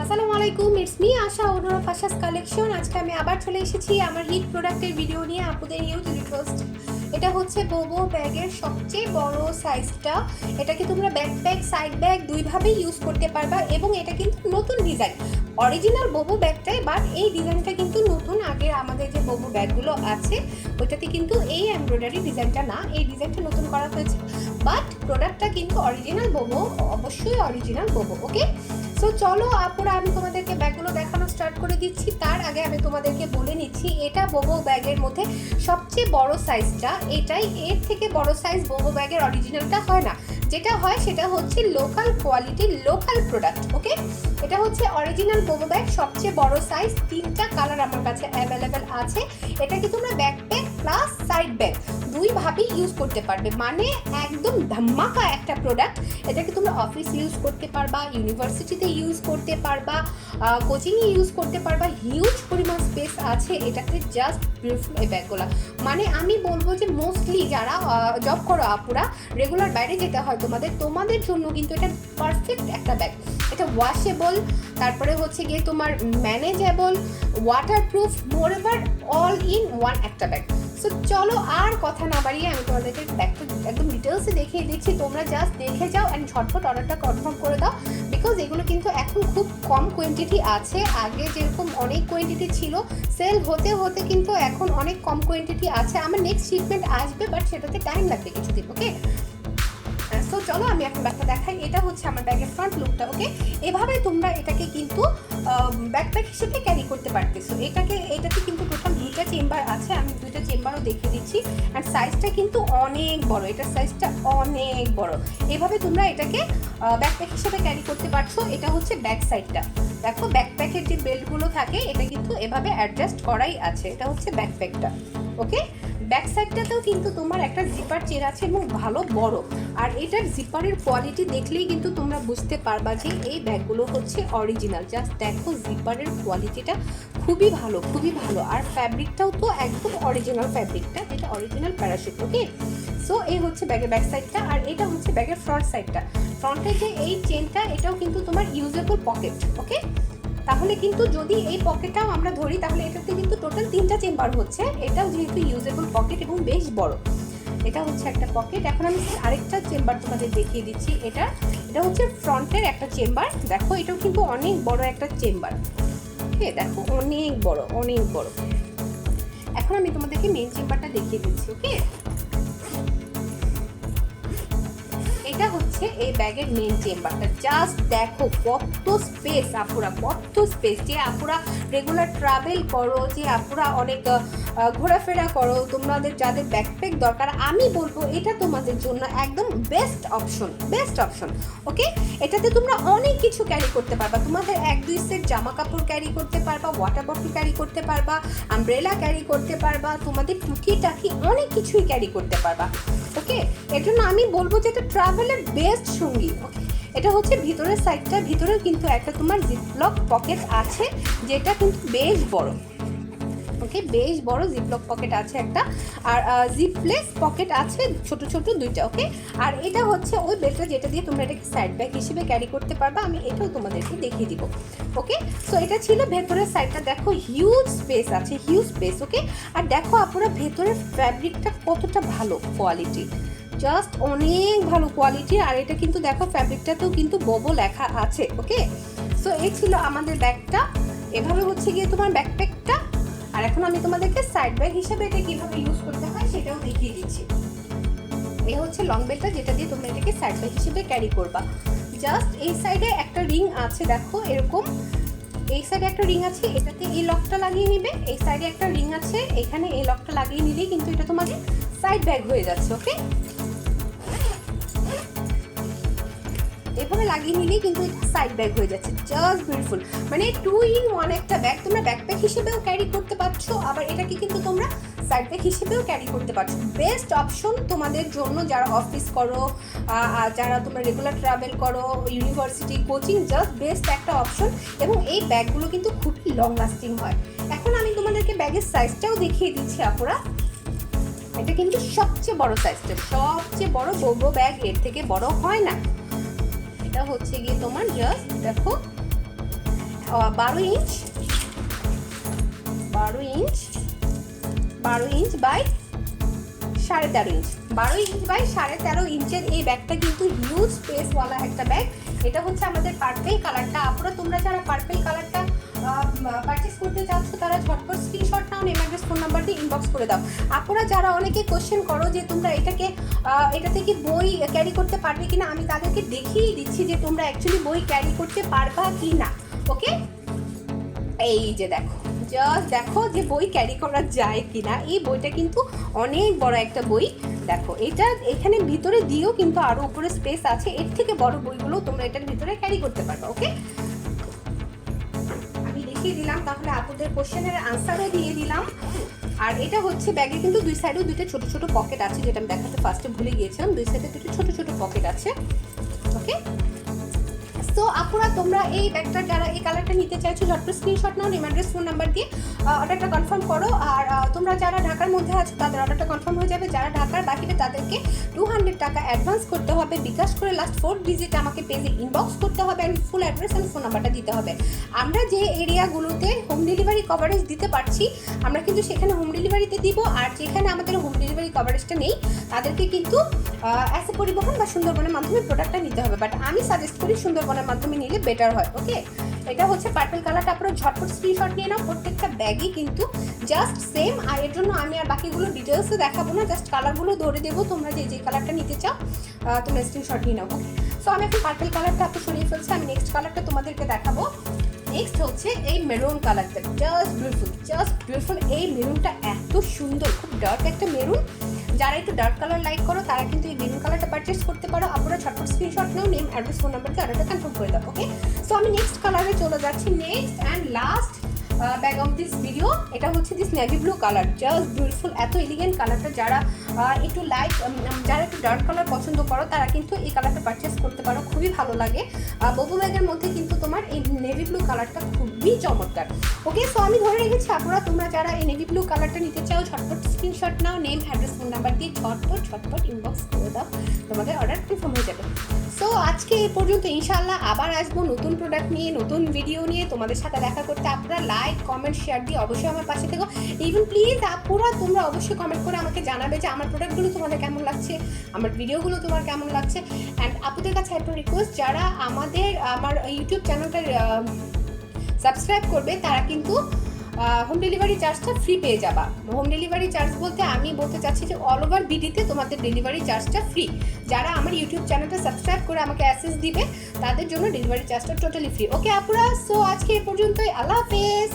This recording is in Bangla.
আসসালামু আলাইকুম, it's me Asha, owner of Asha's collection. আজকে আমি আবার চলে এসেছি আমার হিট প্রোডাক্টের ভিডিও নিয়ে আপুদের ইউজ রিকোয়েস্ট। এটা হচ্ছে বোবো ব্যাগের সবচেয়ে বড় সাইজটা। এটাকে তোমরা ব্যাকপ্যাক, সাইড ব্যাগ দুইভাবেই ইউজ করতে পারবা এবং এটা কিন্তু নতুন ডিজাইন, অরিজিনাল বোবো ব্যাগটাই, বাট এই ডিজাইনটা কিন্তু নতুন। আগে আমাদের যে বোবো ব্যাগগুলো আছে ওইটাতে কিন্তু এই এমব্রয়ডারি ডিজাইনটা না, এই ডিজাইনটা নতুন করা হয়েছে, বাট প্রোডাক্টটা কিন্তু অরিজিনাল বোবো, অবশ্যই অরিজিনাল বোবো। ওকে, সো চলো আপুরা, আমি তোমাদেরকে ব্যাগগুলো দেখানো স্টার্ট করে দিচ্ছি। তার আগে আমি তোমাদেরকে বলে নিচ্ছি, এটা বোবো ব্যাগের মধ্যে সবচেয়ে বড় সাইজটা এটাই। এর থেকে বড় সাইজ বোবো ব্যাগের অরিজিনালটা হয় না, যেটা হয় সেটা হচ্ছে লোকাল কোয়ালিটি, লোকাল প্রোডাক্ট। ওকে, এটা হচ্ছে অরিজিনাল বোবো ব্যাগ, সবচেয়ে বড় সাইজ। 3টা কালার আমার কাছে অ্যাভেলেবেল আছে। এটাকে তোমরা ব্যাকপ্যাক প্লাস সাইড ব্যাগ দুইভাবেই ইউজ করতে পারবে, মানে একদম ধামাকা একটা প্রোডাক্ট। এটাকে তোমরা অফিস ইউজ করতে পারবা, ইউনিভার্সিটিতে ইউজ করতে পারবা, কোচিংয়ে ইউজ করতে পারবা। হিউজ পরিমাণ স্পেস আছে এটাতে, জাস্ট বিউটিফুল এই ব্যাগগুলো। মানে আমি বলবো যে মোস্টলি যারা জব করো আপুরা, রেগুলার বাইরে যেতে হয় তোমাদের জন্য কিন্তু এটা পারফেক্ট একটা ব্যাগ। এটা ওয়াশেবল, তারপরে হচ্ছে গিয়ে তোমার manageable, waterproof, moreover all in one একটা ব্যাগ। সো চলো আর কথা না বাড়িয়ে আমি তোমাদেরকে ব্যাগটা একদম ডিটেলসে দেখিয়ে দিচ্ছি। তোমরা জাস্ট দেখে যাও অ্যান্ড ঝটপট অর্ডারটা কনফার্ম করে দাও, বিকজ এগুলো কিন্তু এখন খুব কম কোয়ান্টিটি আছে। আগে যেরকম অনেক কোয়ান্টিটি ছিল, সেল হতে হতে কিন্তু এখন অনেক কম কোয়ান্টিটি আছে। আমার নেক্সট শিপমেন্ট আসবে, বাট সেটাতে টাইম লাগবে কিছুদিন। ওকে, সো চলো আমি এখন ব্যাগটা দেখাই। এটা হচ্ছে আমার ব্যাগের ফ্রন্ট লুকটা। ওকে, এভাবে তোমরা এটাকে কিন্তু ব্যাকপ্যাক হিসেবে ক্যারি করতে পারতেছো। এটাতে কিন্তু টোটাল 2টা চেম্বার আছে, আমি 2টা চেম্বারও দেখিয়ে দিচ্ছি। অ্যান্ড সাইজটা কিন্তু অনেক বড়, এটার সাইজটা অনেক বড়। এভাবে তোমরা এটাকে ব্যাকপ্যাক হিসেবে ক্যারি করতে পারছো। এটা হচ্ছে ব্যাক সাইডটা, দেখো ব্যাকপ্যাকের যে বেল্টগুলো থাকে এটা কিন্তু এভাবে অ্যাডজাস্ট করাই আছে। এটা হচ্ছে ব্যাকপ্যাকটা। ওকে, ব্যাক সাইডটাতেও কিন্তু তোমার একটা জিপার চেন আছে এবং ভালো বড়। আর এটার জিপারের কোয়ালিটি দেখলেই কিন্তু তোমরা বুঝতে পারবা যে এই ব্যাগগুলো হচ্ছে অরিজিনাল। জাস্ট দেখো জিপারের কোয়ালিটিটা খুবই ভালো, খুবই ভালো। আর ফ্যাব্রিকটাও তো একদম অরিজিনাল ফ্যাব্রিকটা, এটা অরিজিনাল প্যারাশুট। ওকে, সো এই হচ্ছে ব্যাগের ব্যাক সাইডটা। আর এটা হচ্ছে ব্যাগের ফ্রন্ট সাইডটা। ফ্রন্টের যে এই চেনটা, এটাও কিন্তু তোমার ইউজেবল পকেট। ওকে, তাহলে কিন্তু যদি এই পকেটটাও আমরা ধরি তাহলে এটাতে কিন্তু টোটাল 3টা চেম্বার হচ্ছে। এটাও যেহেতু ইউজেবল পকেট এবং বেশ বড়, এটা হচ্ছে একটা পকেট। এখন আমি আরেকটা চেম্বার তোমাদের দেখিয়ে দিচ্ছি। এটা হচ্ছে ফ্রন্টের একটা চেম্বার, দেখো এটাও কিন্তু অনেক বড় একটা চেম্বার। ওকে, দেখো অনেক বড়, অনেক বড়। এখন আমি তোমাদেরকে মেন চেম্বারটা দেখিয়ে দিচ্ছি। ওকে, এটা হচ্ছে এই ব্যাগের মেন চেম্বারটা। জাস্ট দেখো কত স্পেস আপুরা, কত স্পেস। যে আপুরা রেগুলার ট্রাভেল করো, যে আপুরা অনেক ঘোরাফেরা করো, তোমাদের যাদের ব্যাকপ্যাক দরকার, আমি বলবো এটা তোমাদের জন্য একদম বেস্ট অপশন, বেস্ট অপশন। ওকে, এটাতে তোমরা অনেক কিছু ক্যারি করতে পারবা। তোমাদের 1-2 সেট জামা কাপড় ক্যারি করতে পারবা, ওয়াটার বটল ক্যারি করতে পারবা, আমব্রেলা ক্যারি করতে পারবা, তোমাদের টুকিটাকি অনেক কিছুই ক্যারি করতে পারবা। ওকে, এর জন্য আমি বলবো যে এটা ট্রাভেলের বেস্ট সঙ্গী। ওকে, এটা হচ্ছে ভিতরের সাইডটা, ভিতরেও কিন্তু একটা তোমার জিপলক পকেট আছে, যেটা কিন্তু বেশ বড়। ওকে, বেশ বড় জিপলক পকেট আছে একটা, আর জিপলেস পকেট আছে ছোট ছোট 2টা। ওকে, আর এটা হচ্ছে ওই বেল্টটা যেটা দিয়ে তোমরা এটাকে সাইড ব্যাগ হিসেবে ক্যারি করতে পারবা, আমি এটাও তোমাদেরকে দেখিয়ে দিব। ওকে, সো এটা ছিল ভেতরের সাইডটা। দেখো হিউজ স্পেস আছে, হিউজ স্পেস। ওকে, আর দেখো আপনারা ভেতরের ফ্যাব্রিকটা কতটা ভালো কোয়ালিটি, জাস্ট অনেক ভালো কোয়ালিটি। আর এটা কিন্তু দেখো ফ্যাব্রিকটাতেও কিন্তু বোবো লেখা আছে। ওকে, সো এই ছিল আমাদের ব্যাগটা। এভাবে হচ্ছে গিয়ে তোমার ব্যাকপ্যাকটা। আর এখন আমি তোমাদেরকে সাইড ব্যাগ হিসেবে এটা কিভাবে ইউজ করতে হয় সেটাও দেখিয়ে দিচ্ছি। এই হচ্ছে লং বেলটা, যেটা দিয়ে তোমরা এটাকে সাইড ব্যাগ হিসেবে ক্যারি করবা। জাস্ট এই সাইডে একটা রিং আছে, দেখো এরকম, এই সাইডে একটা রিং আছে, এটাতে এই লকটা লাগিয়ে নিবে। এই সাইডে একটা রিং আছে, এখানে এই লকটা লাগিয়ে নিলেই কিন্তু এটা তোমাদের সাইড ব্যাগ হয়ে যাচ্ছে। ওকে, এভাবে লাগিয়ে নিলেই কিন্তু এটা সাইড ব্যাগ হয়ে যাচ্ছে। জাস্ট বিউটিফুল, মানে 2 in 1 একটা ব্যাগ। তোমরা ব্যাকপ্যাক হিসেবেও ক্যারি করতে পারছো, আবার এটাকে কিন্তু তোমরা সাইড ব্যাগ হিসেবেও ক্যারি করতে পারছো। বেস্ট অপশন তোমাদের জন্য যারা অফিস করো, যারা তোমরা রেগুলার ট্রাভেল করো, ইউনিভার্সিটি, কোচিং, জাস্ট বেস্ট একটা অপশন। এবং এই ব্যাগগুলো কিন্তু খুবই লং লাস্টিং হয়। এখন আমি তোমাদেরকে ব্যাগের সাইজটাও দেখিয়ে দিচ্ছি আপুরা। এটা কিন্তু সবচেয়ে বড় সাইজটা, সবচেয়ে বড় বোবো ব্যাগ, এর থেকে বড় হয় না। এটা হচ্ছে গিয়ে তোমার জাস্ট দেখো 12 inch 12 inch by 13.5 inch, 12 inch by 13.5 ইঞ্চের এই ব্যাগটা কিন্তু হিউজ স্পেসওয়ালা একটা ব্যাগ। এটা হচ্ছে আমাদের পার্পেল কালারটা। আপনারা তোমরা যারা পার্পেল কালারটা পারচেস করতে চাচ্ছ তারা ঝটপট স্ক্রিনশট নাও, নেম অ্যাড্রেস ফোন নাম্বার দিয়ে ইনবক্স করে দাও। আপনারা যারা অনেকে কোশ্চেন করো যে তোমরা এটা থেকে বই ক্যারি করতে পারবে কিনা, আমি তাদেরকে দেখিয়ে দিচ্ছি যে তোমরা অ্যাকচুয়ালি বই ক্যারি করতে পারবা কি না। ওকে, এই যে দেখো যে বই ক্যারি করা যায় কিনা। এই বইটা কিন্তু অনেক বড় একটা বই। দেখো এটা এখানে ভিতরে দিয়েও কিন্তু আরো উপরে স্পেস আছে, এর থেকে বড় বইগুলো তোমরা এটার ভিতরে ক্যারি করতে পারবে। ওকে, আমি দেখিয়ে দিলাম, তাহলে আপনাদের কোশ্চেনের আনসারও দিয়ে দিলাম। আর এটা হচ্ছে ব্যাগে কিন্তু দুই সাইডেও দুইটা ছোট ছোট পকেট আছে, যেটা আমি দেখাতে ফার্স্টে ভুলে গিয়েছিলাম। দুই সাইডে দুটো ছোট ছোট পকেট আছে। ওকে, তো আপনারা তোমরা এই ব্যাগটা যারা এই কালারটা নিতে চাইছো ঝটপট স্ক্রিনশট নাও, নেম অ্যাড্রেস ফোন নাম্বার দিয়ে অর্ডারটা কনফার্ম করো। আর তোমরা যারা ঢাকার মধ্যে আছো তাদের অর্ডারটা কনফার্ম হয়ে যাবে। যারা ঢাকার বাকিটা তাদেরকে 200 টাকা অ্যাডভান্স করতে হবে, বিকাশ করে লাস্ট 4 ডিজিট আমাকে পেজে ইনবক্স করতে হবে, and full address and phone নাম্বারটা দিতে হবে। আমরা যে এরিয়াগুলোতে হোম ডেলিভারি কভারেজ দিতে পারছি আমরা কিন্তু সেখানে হোম ডেলিভারিতে দিব, আর যেখানে আমাদের হোম ডেলিভারি কভারেজটা নেই তাদেরকে কিন্তু অ্যাসে পরিবহন বা সুন্দরবনের মাধ্যমে প্রোডাক্টটা নিতে হবে। বাট আমি সাজেস্ট করি সুন্দরবনের মাধ্যমে নিলে বেটার হয়। ওকে, এটা হচ্ছে পার্পল কালারটা। আপনারা ঝটপট স্ক্রিনশট নিয়ে নাও। প্রত্যেকটা ব্যাগই কিন্তু জাস্ট সেম, আর এর জন্য আমি আর বাকিগুলো ডিটেলসে দেখাবো না, জাস্ট কালারগুলো ধরে দেবো। তোমরা যে কালারটা নিতে চাও তোমরা স্ক্রিনশট নিয়ে নাও। ওকে, সো আমি এখন পার্পল কালারটা আপনি সরিয়ে ফেলছি, আমি নেক্সট কালারটা তোমাদেরকে দেখাবো। নেক্সট হচ্ছে এই মেরুন কালারটা। Just beautiful. এই মেরুনটা এত সুন্দর, খুব ডার্ক একটা মেরুন। যারা একটু ডার্ক কালার লাইক করো তারা কিন্তু এই মেরুন কালারটা পারচেস করতে পারো। আপনারা ঝটপট স্ক্রিনশট নাও, নেম অ্যাড্রেস ফোন নাম্বার দিয়ে অর্ডারটা কনফার্ম করে দাও। ওকে, সো আমি নেক্সট কালারে চলে যাচ্ছি। Next and last bag of this video, এটা হচ্ছে this navy blue colour. Just beautiful, এত এলিগেন্ট কালারটা। যারা একটু যারা একটু ডার্ক কালার পছন্দ করো তারা কিন্তু এই কালারটা পারচেস করতে পারো, খুবই ভালো লাগে। বোবো ব্যাগের মধ্যে কিন্তু তোমার এই নেভি ব্লু কালারটা খুবই চমৎকার। ওকে, সো আমি ধরে রেখেছি আপনারা তোমরা যারা এই নেভি ব্লু কালারটা নিতে চাও ঝটপট স্ক্রিনশট নাও, নেম অ্যাড্রেস ফোন নাম্বার দিয়ে ঝটপট ইনবক্স করে দাও, তোমাদের অর্ডার কনফার্ম হয়ে যাবে। সো আজকে এই পর্যন্ত। ইনশাআল্লাহ আবার আসবো নতুন প্রোডাক্ট নিয়ে, নতুন ভিডিও নিয়ে তোমাদের সাথে দেখা করতে। আপনারা লাইক কমেন্ট শেয়ার দিয়ে অবশ্যই আমার পাশে থেকো। ইভেন প্লিজ আপুরা তোমরা অবশ্যই কমেন্ট করে আমাকে জানাবে যে আমার প্রোডাক্টগুলো তোমাদের কেমন লাগছে, আমার ভিডিওগুলো তোমার কেমন লাগছে। অ্যান্ড আপুদের কাছে একটা রিকোয়েস্ট, যারা আমার ইউটিউব চ্যানেলটা সাবস্ক্রাইব করবে তারা কিন্তু হোম ডেলিভারি চার্জটা ফ্রি পেয়ে যাবা। হোম ডেলিভারি চার্জ বলতে আমি বলতে চাচ্ছি যে অল ওভার বিডিতে তোমাদের ডেলিভারি চার্জটা ফ্রি। যারা আমার ইউটিউব চ্যানেলটা সাবস্ক্রাইব করে আমাকে অ্যাক্সেস দিবে তাদের জন্য ডেলিভারি চার্জটা টোটালি ফ্রি। ওকে আপুরা, সো আজকে এই পর্যন্তই। আল্লাহ হাফেজ।